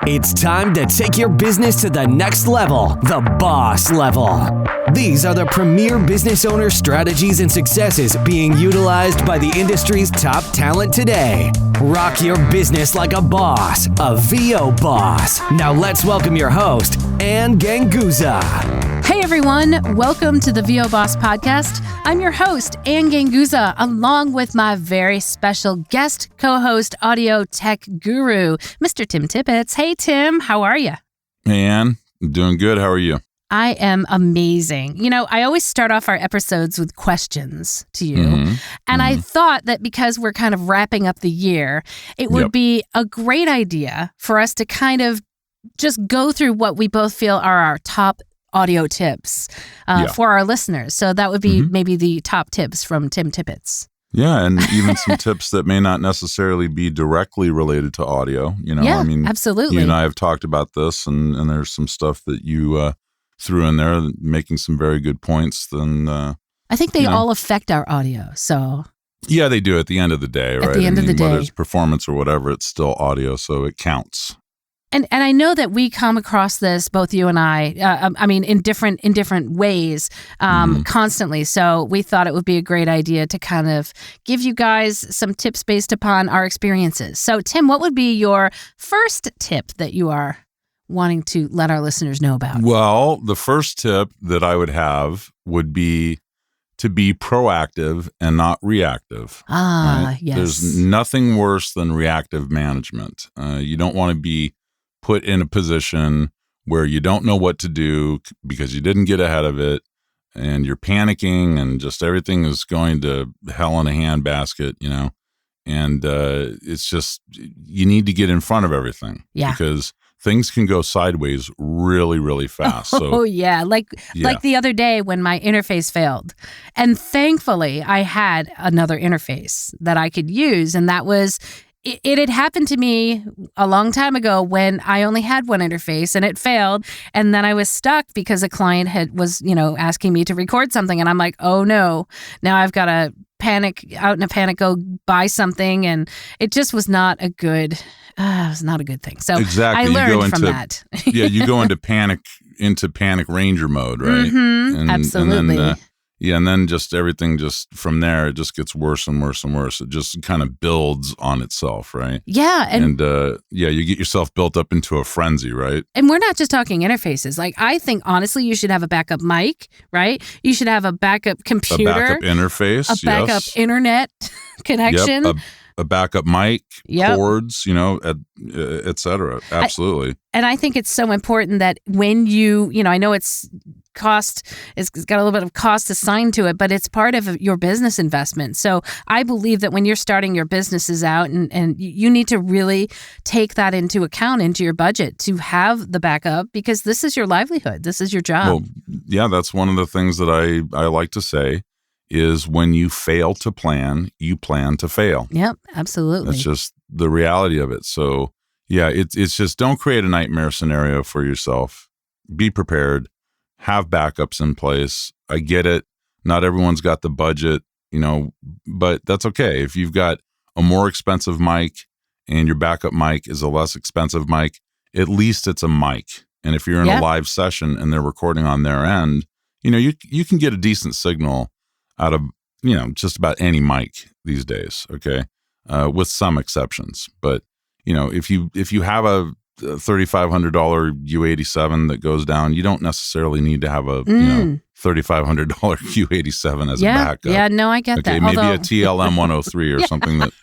It's time to take your business to the next level, the boss level. These are the premier business owner strategies and successes being utilized by the industry's top talent today. Rock your business like a boss, a VO boss. Now let's welcome your host, Ganguzza. Hey everyone, welcome to the VO Boss Podcast. I'm your host, Ganguzza, along with my very special guest co-host, audio tech guru, Mr. Tim Tippets. Hey Tim, how are you? Hey Ann, doing good. How are you? I am amazing. You know, I always start off our episodes with questions to you. And I thought that because we're kind of wrapping up the year, it would be a great idea for us to kind of just go through what we both feel are our top audio tips for our listeners. So that would be maybe the top tips from Tim Tippets. Yeah, and even some tips that may not necessarily be directly related to audio. You know, Yeah, I mean, absolutely. You and I have talked about this, and there's some stuff that you threw in there, making some very good points. Then I think they all affect our audio. So yeah, they do at the end of the day, right? At the end of the day, whether it's performance or whatever, it's still audio, so it counts. And I know that we come across this, both you and I mean, in different ways, constantly. So we thought it would be a great idea to kind of give you guys some tips based upon our experiences. So Tim, what would be your first tip that you are wanting to let our listeners know about? Well, the first tip that I would have would be to be proactive and not reactive. Right? Yes. There's nothing worse than reactive management. You don't want to be put in a position where you don't know what to do because you didn't get ahead of it and you're panicking and just everything is going to hell in a handbasket, you know, and it's just, you need to get in front of everything because things can go sideways really, really fast. So, like the other day when my interface failed. And thankfully I had another interface that I could use, and that was It had happened to me a long time ago when I only had one interface and it failed. And then I was stuck because a client was asking me to record something. And I'm like, oh no, now I've got to out in a panic, go buy something. And it just was not a good, thing. So exactly. I learned from that. You go into panic ranger mode, right? Absolutely. And then just everything just from there, it just gets worse and worse and worse. It just kind of builds on itself, right? Yeah. And you get yourself built up into a frenzy, right? And we're not just talking interfaces. Like, I think, honestly, you should have a backup mic, right? You should have a backup computer. A backup interface, a backup internet connection. Yep, a backup mic, cords, et cetera. Absolutely. And I think it's so important that when I know it's got a little bit of cost assigned to it, but it's part of your business investment. So I believe that when you're starting your businesses out and you need to really take that into account into your budget to have the backup, because this is your livelihood. This is your job. Well, yeah, that's one of the things that I like to say is when you fail to plan, you plan to fail. Yep, absolutely. That's just the reality of it. So yeah, it's just don't create a nightmare scenario for yourself. Be prepared. Have backups in place. I get it. Not everyone's got the budget, but that's okay. If you've got a more expensive mic and your backup mic is a less expensive mic, at least it's a mic. And if you're in a live session and they're recording on their end, you can get a decent signal out of, just about any mic these days. Okay. With some exceptions, but if you have a $3,500 U87 that goes down, you don't necessarily need to have a $3,500 Q87 as a backup. Yeah, no, I get that. Maybe a TLM 103 or something that,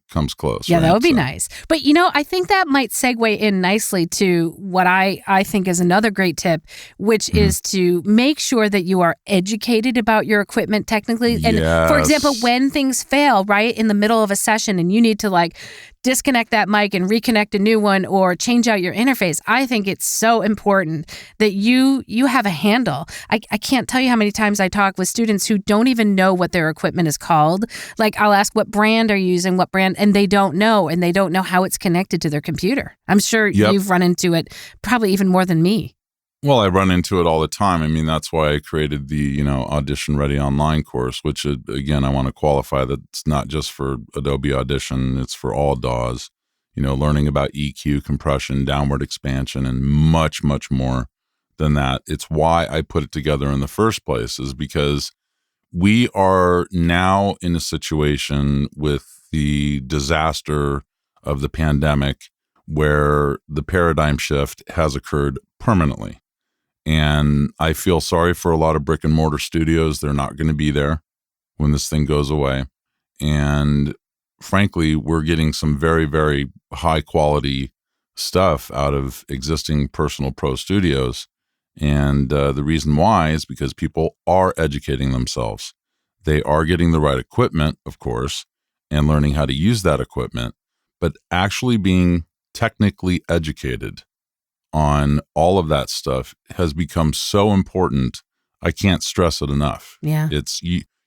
comes close. Yeah, right? that would be nice. But, I think that might segue in nicely to what I think is another great tip, which is to make sure that you are educated about your equipment technically. And for example, when things fail, right, in the middle of a session and you need to disconnect that mic and reconnect a new one or change out your interface, I think it's so important that you have a handle. I can't tell you how many times I talk with students who don't even know what their equipment is called. Like, I'll ask, what brand are you using, and they don't know, and they don't know how it's connected to their computer. I'm sure you've run into it probably even more than me. Well, I run into it all the time. I mean, that's why I created the, Audition Ready online course, which, again, I want to qualify that it's not just for Adobe Audition. It's for all DAWs. learning about EQ, compression, downward expansion, and much, much more than that. It's why I put it together in the first place, is because we are now in a situation with the disaster of the pandemic where the paradigm shift has occurred permanently. And I feel sorry for a lot of brick and mortar studios. They're not going to be there when this thing goes away. And frankly, we're getting some very, very high quality stuff out of existing personal pro studios. And the reason why is because people are educating themselves. They are getting the right equipment, of course, and learning how to use that equipment, but actually being technically educated on all of that stuff has become so important. I can't stress it enough. Yeah. It's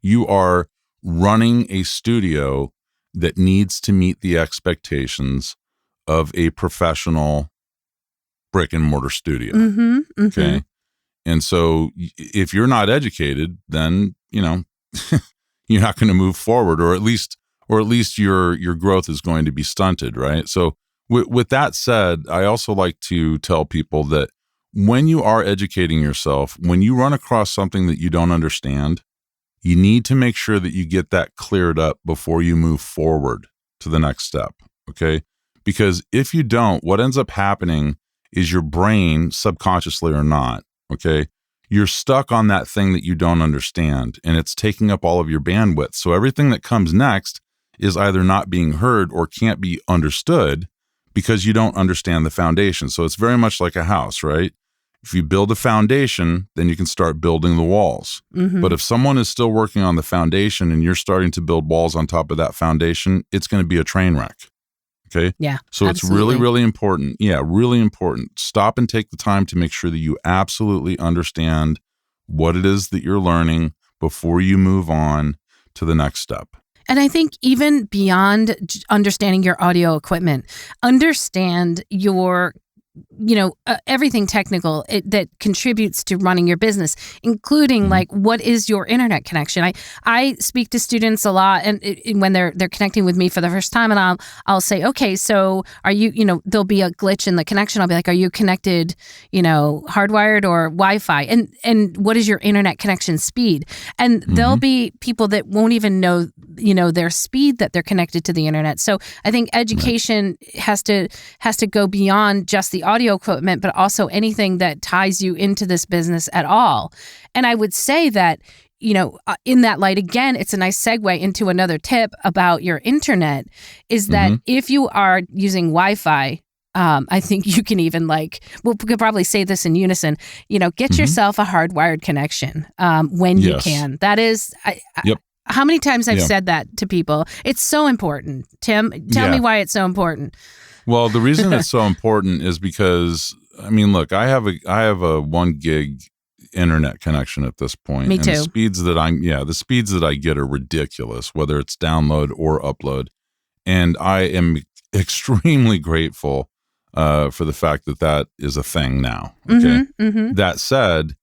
you are running a studio that needs to meet the expectations of a professional brick and mortar studio. Mm-hmm, mm-hmm. Okay. And so if you're not educated, then, you're not going to move forward, or at least your growth is going to be stunted. Right. So with that said, I also like to tell people that when you are educating yourself, when you run across something that you don't understand, you need to make sure that you get that cleared up before you move forward to the next step. Okay. Because if you don't, what ends up happening is your brain, subconsciously or not, okay, you're stuck on that thing that you don't understand, and it's taking up all of your bandwidth. So everything that comes next is either not being heard or can't be understood because you don't understand the foundation. So it's very much like a house, right? If you build a foundation, then you can start building the walls. Mm-hmm. But if someone is still working on the foundation and you're starting to build walls on top of that foundation, it's going to be a train wreck. Okay. Yeah. So absolutely. It's really, really important. Yeah, really important. Stop and take the time to make sure that you absolutely understand what it is that you're learning before you move on to the next step. And I think even beyond understanding your audio equipment, understand your everything technical that contributes to running your business, including like what is your internet connection. I speak to students a lot, and when they're connecting with me for the first time, and I'll say, okay, so are you, there'll be a glitch in the connection. I'll be like, are you connected, hardwired or Wi-Fi? And what is your internet connection speed? And there'll be people that won't even know, their speed that they're connected to the internet. So I think education has to go beyond just the audio equipment, but also anything that ties you into this business at all. And I would say that, in that light, again, it's a nice segue into another tip about your internet, is that if you are using Wi-Fi, I think you can even we could probably say this in unison, get yourself a hardwired connection when you can. That is, how many times I've said that to people. It's so important. Tim, tell me why it's so important. Well, the reason it's so important is because, look, I have a 1 gig internet connection at this point. Me too. And the speeds that I get are ridiculous, whether it's download or upload. And I am extremely grateful for the fact that is a thing now. Okay. That said,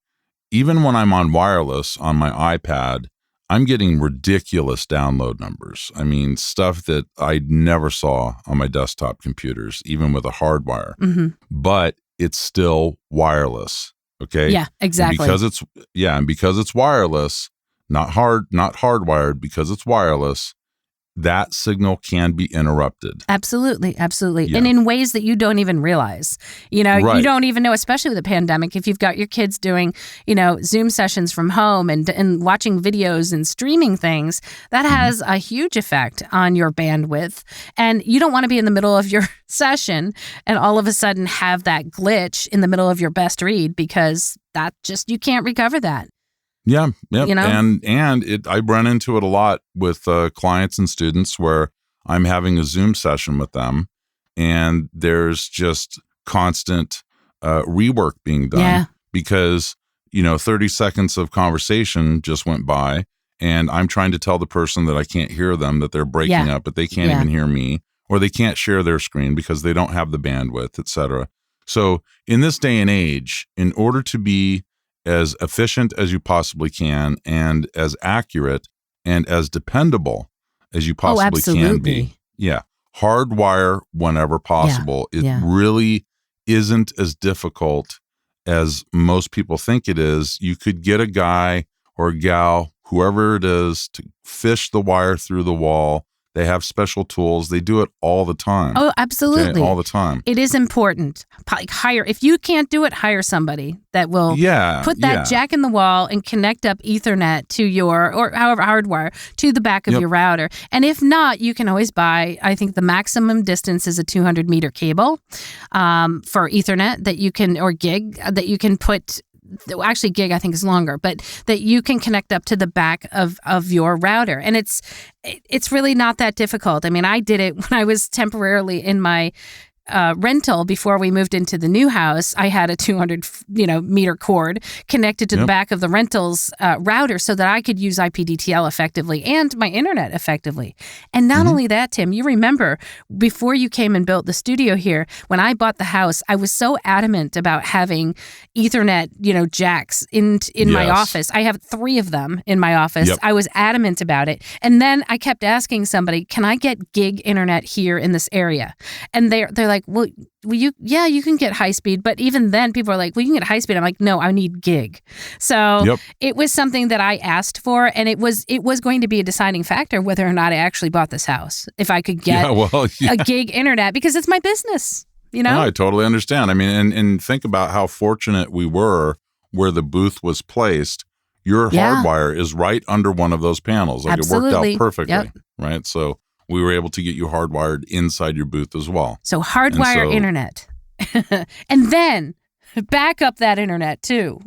even when I'm on wireless on my iPad, I'm getting ridiculous download numbers. Stuff that I never saw on my desktop computers, even with a hardwire. But it's still wireless. Okay. Yeah, exactly. And because it's wireless, not hardwired, because it's wireless, that signal can be interrupted. Absolutely. Yeah. And in ways that you don't even realize. Right. You don't even know, especially with the pandemic, if you've got your kids doing, Zoom sessions from home and watching videos and streaming things, that has a huge effect on your bandwidth. And you don't want to be in the middle of your session and all of a sudden have that glitch in the middle of your best read, because you can't recover that. Yeah. And I run into it a lot with clients and students where I'm having a Zoom session with them, and there's just constant rework being done because 30 seconds of conversation just went by, and I'm trying to tell the person that I can't hear them, that they're breaking up, but they can't even hear me, or they can't share their screen because they don't have the bandwidth, etc. So in this day and age, in order to be as efficient as you possibly can, and as accurate and as dependable as you possibly can be. Yeah. hardwire whenever possible. It really isn't as difficult as most people think it is. You could get a guy or a gal, whoever it is, to fish the wire through the wall. They have special tools. They do it all the time. Oh, absolutely. Okay? All the time. It is important. If you can't do it, hire somebody that will put that jack in the wall and connect up Ethernet to your, or however, hardwire to the back of your router. And if not, you can always buy, I think the maximum distance is a 200 meter cable for Ethernet that you can, or gig, that you can put. Actually, gig I think is longer, but that you can connect up to the back of your router, and it's really not that difficult. I mean, I did it when I was temporarily in my rental before we moved into the new house. I had a 200 meter cord connected to the back of the rental's router so that I could use IPDTL effectively and my internet effectively. And not only that, Tim, you remember before you came and built the studio here, when I bought the house, I was so adamant about having Ethernet, jacks in my office. I have 3 of them in my office. I was adamant about it. And then I kept asking somebody, can I get gig internet here in this area? And they're like, well, you can get high speed. But even then people are like, well, you can get high speed. I'm like, no, I need gig. So it was something that I asked for, and it was going to be a deciding factor whether or not I actually bought this house. If I could get a gig internet, because it's my business, No, I totally understand. I mean, and think about how fortunate we were where the booth was placed. Your hardwire is right under one of those panels. Like Absolutely. It worked out perfectly, right? So we were able to get you hardwired inside your booth as well. So hardwire internet. And then back up that internet too.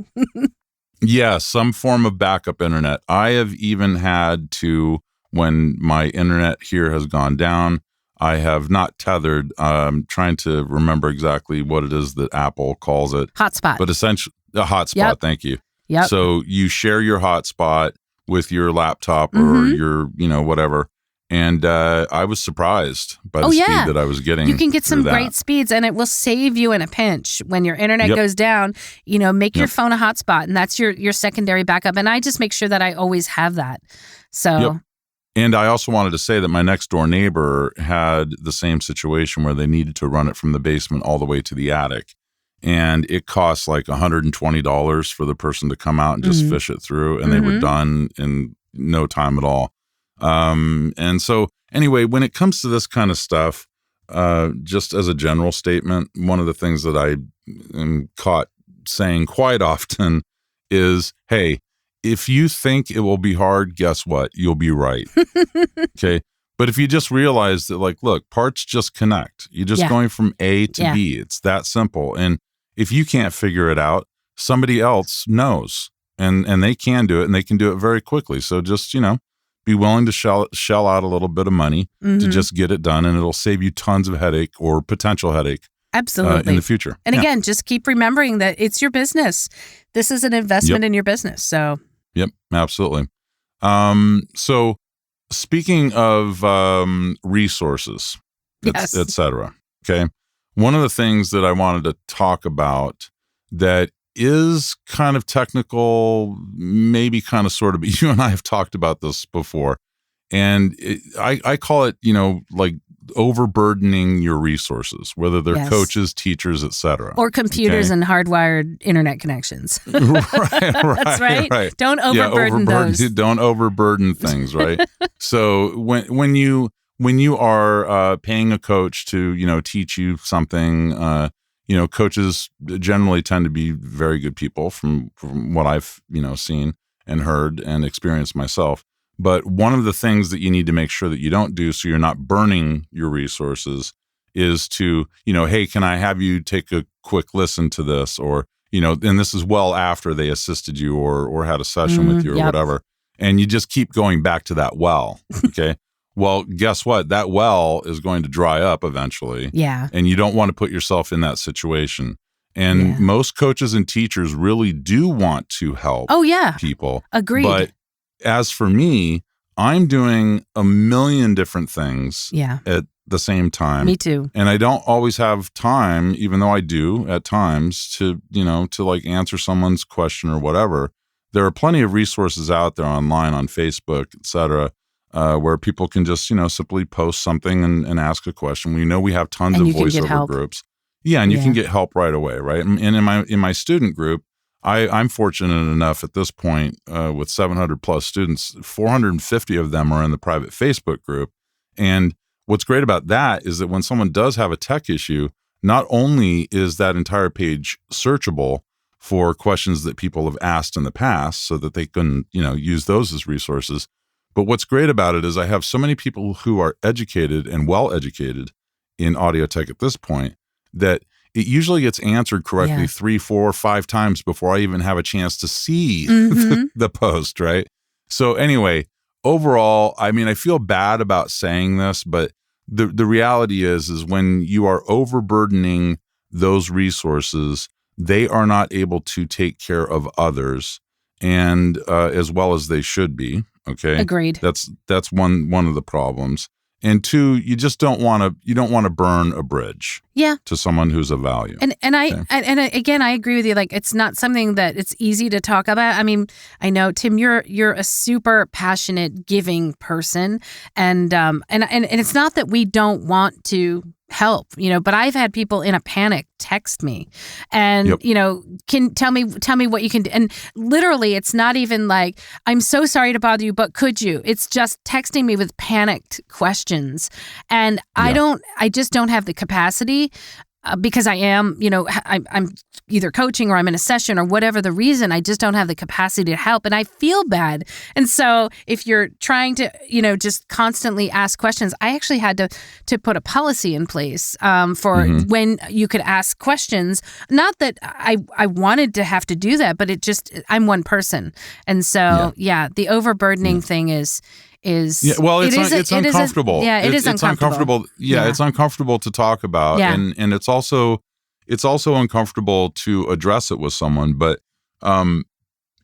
Some form of backup internet. I have even had to, when my internet here has gone down, I have not tethered. I'm trying to remember exactly what it is that Apple calls it. Hotspot. But essentially, a hotspot, thank you. Yep. So you share your hotspot with your laptop or your, whatever. And I was surprised by the speed that I was getting. You can get some great speeds, and it will save you in a pinch. When your internet goes down, make your phone a hotspot, and that's your secondary backup. And I just make sure that I always have that. So. And I also wanted to say that my next door neighbor had the same situation where they needed to run it from the basement all the way to the attic. And it cost like $120 for the person to come out and just fish it through. And they were done in no time at all. And so anyway, when it comes to this kind of stuff, just as a general statement, one of the things that I am caught saying quite often is, hey, if you think it will be hard, guess what? You'll be right. Okay. But if you just realize that, like, look, parts just connect. You're just going from A to B. It's that simple. And if you can't figure it out, somebody else knows, and they can do it, and they can do it very quickly. So just, be willing to shell out a little bit of money to just get it done, and it'll save you tons of headache or potential headache. Absolutely. In the future. And again, just keep remembering that it's your business. This is an investment in your business. So. Yep, absolutely. So speaking of resources, et cetera, okay, one of the things that I wanted to talk about that is kind of technical, maybe kind of sort of, but you and I have talked about this before, and I call it, like overburdening your resources, whether they're coaches, teachers, et cetera. Or computers and hardwired internet connections. That's right. Don't overburden those. Don't overburden things, right? So when you are paying a coach to, teach you something, coaches generally tend to be very good people from what I've, seen and heard and experienced myself. But one of the things that you need to make sure that you don't do, so you're not burning your resources, is to, hey, can I have you take a quick listen to this? Or, and this is well after they assisted you or had a session with you or whatever. And you just keep going back to that well. Okay. Well, guess what? That well is going to dry up eventually. Yeah. And you don't want to put yourself in that situation. And most coaches and teachers really do want to help people. Agreed. But as for me, I'm doing a million different things at the same time. Me too. And I don't always have time, even though I do at times, to like answer someone's question or whatever. There are plenty of resources out there online on Facebook, et cetera, where people can just, simply post something and ask a question. We know we have tons of voiceover groups. Yeah, and you can get help right away, right? And in my student group, I'm fortunate enough at this point with 700 plus students, 450 of them are in the private Facebook group. And what's great about that is that when someone does have a tech issue, not only is that entire page searchable for questions that people have asked in the past so that they can, use those as resources. But what's great about it is I have so many people who are educated and well educated in audio tech at this point that it usually gets answered correctly 3, 4, 5 times before I even have a chance to see the post, right? So anyway, overall, I mean, I feel bad about saying this, but the reality is when you are overburdening those resources, they are not able to take care of others and as well as they should be. Okay. Agreed. That's one of the problems. And 2, you just don't want to burn a bridge to someone who's of value. And again, I agree with you. Like, it's not something that it's easy to talk about. I mean, I know, Tim, you're a super passionate, giving person. And it's not that we don't want to help, but I've had people in a panic text me and, can tell me what you can do. And literally, it's not even like, I'm so sorry to bother you, but could you? It's just texting me with panicked questions. And I just don't have the capacity because I am, I'm either coaching or I'm in a session or whatever the reason, I just don't have the capacity to help. And I feel bad. And so if you're trying to, just constantly ask questions, I actually had to put a policy in place for when you could ask questions. Not that I wanted to have to do that, but I'm one person. And so, the overburdening thing is it's uncomfortable. It is uncomfortable. It's uncomfortable to talk about, and it's also uncomfortable to address it with someone. But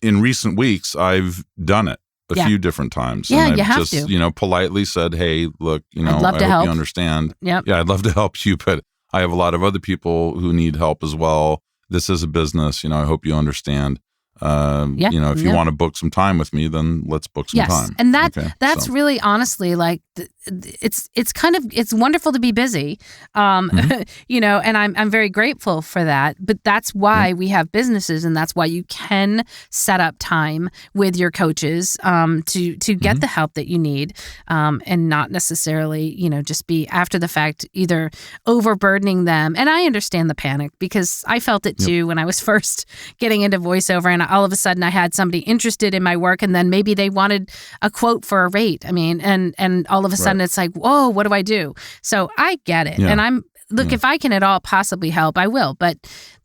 in recent weeks, I've done it a few different times. Yeah, and you I've have just, to. Politely said, "Hey, look, I'd love to help. you understand. Yep. Yeah, I'd love to help you, but I have a lot of other people who need help as well. This is a business. I hope you understand." If you want to book some time with me, then let's book some time. And that's really honestly like it's wonderful to be busy, and I'm very grateful for that. But that's why we have businesses, and that's why you can set up time with your coaches to get the help that you need, and not necessarily just be after the fact either overburdening them. And I understand the panic because I felt it too when I was first getting into voiceover, and all of a sudden I had somebody interested in my work, and then maybe they wanted a quote for a rate. I mean, and all of a sudden it's like, whoa, what do I do? So I get it. And if I can at all possibly help, I will. But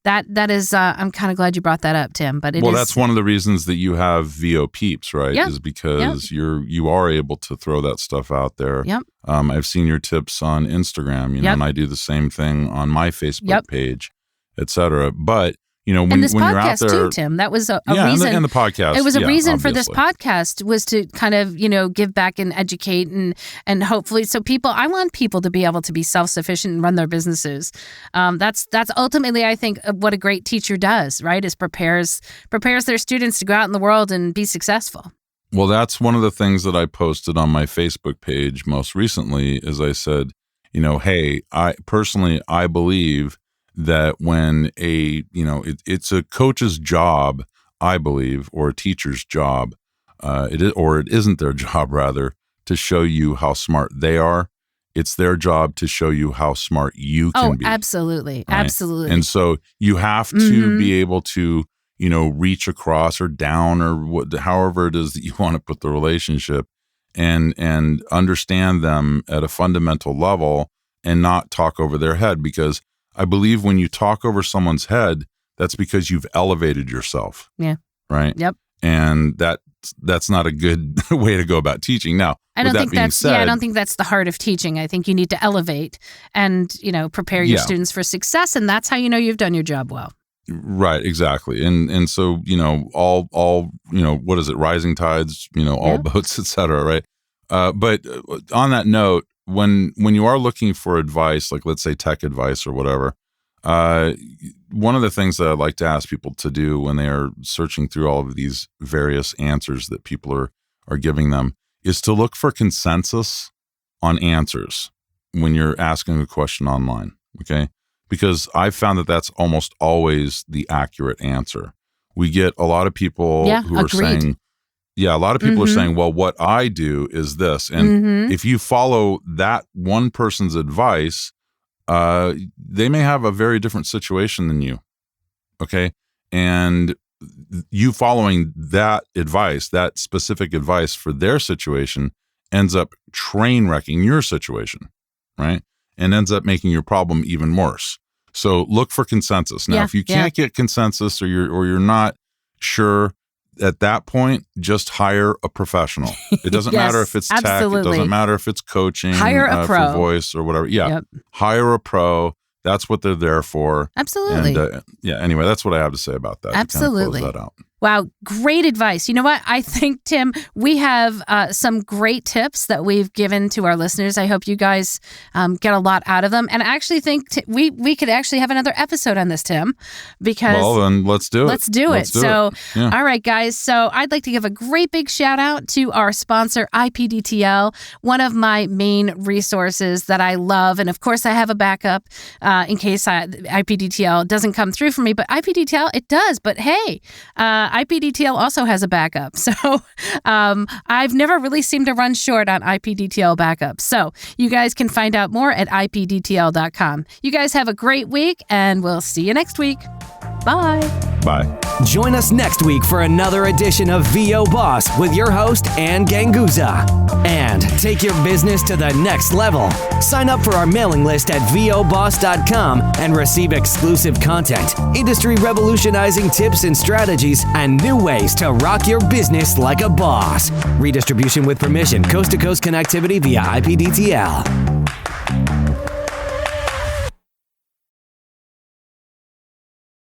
that is, I'm kind of glad you brought that up, Tim. But that's one of the reasons that you have VO Peeps, right? Yep. Is because you are able to throw that stuff out there. Yep. I've seen your tips on Instagram, and I do the same thing on my Facebook page, et cetera. But when this you're out podcast there, too, Tim, that was a reason. And the podcast. It was a reason obviously. for this podcast was to kind of, give back and educate and hopefully I want people to be able to be self-sufficient and run their businesses. That's ultimately, I think, what a great teacher does, right? Is prepares their students to go out in the world and be successful. Well, that's one of the things that I posted on my Facebook page most recently is I said, hey, I believe that when it's a coach's job, I believe, or a teacher's job, it isn't their job rather, to show you how smart they are. It's their job to show you how smart you can be. Absolutely. Right? Absolutely. And so you have to be able to, reach across or down or however it is that you want to put the relationship and understand them at a fundamental level and not talk over their head, because I believe when you talk over someone's head, that's because you've elevated yourself. Yeah. Right? Yep. And that's not a good way to go about teaching. Now, I don't think that's the heart of teaching. I think you need to elevate and, prepare your students for success, and that's how you've done your job well. Right, exactly. And so, all what is it? Rising tides, all boats, et cetera, right? But on that note, when you are looking for advice, like let's say tech advice or whatever, one of the things that I like to ask people to do when they are searching through all of these various answers that people are giving them is to look for consensus on answers when you're asking a question online, okay? Because I've found that that's almost always the accurate answer. We get a lot of people who are saying, a lot of people are saying, well, what I do is this. And if you follow that one person's advice, they may have a very different situation than you, okay? And you following that advice, that specific advice for their situation, ends up train wrecking your situation, right? And ends up making your problem even worse. So look for consensus. Now, if you can't get consensus or you're not sure at that point, just hire a professional. It doesn't matter if it's tech. It doesn't matter if it's coaching, hire a pro for voice or whatever. Hire a pro. That's what they're there for. Absolutely. And anyway, that's what I have to say about that. Absolutely. To kind of close that out. Wow, great advice. You know what? I think, Tim, we have some great tips that we've given to our listeners. I hope you guys get a lot out of them. And I actually think we could actually have another episode on this, Tim, because... Well, then let's do it. Let's do it. All right, guys. So I'd like to give a great big shout out to our sponsor, IPDTL, one of my main resources that I love. And of course, I have a backup in case IPDTL doesn't come through for me. But IPDTL, it does. But hey, IPDTL also has a backup. So I've never really seemed to run short on IPDTL backups. So you guys can find out more at IPDTL.com. You guys have a great week, and we'll see you next week. Bye. Bye. Join us next week for another edition of VO Boss with your host, Ann Ganguzza. And take your business to the next level. Sign up for our mailing list at voboss.com and receive exclusive content, industry revolutionizing tips and strategies, and new ways to rock your business like a boss. Redistribution with permission, coast-to-coast connectivity via IPDTL.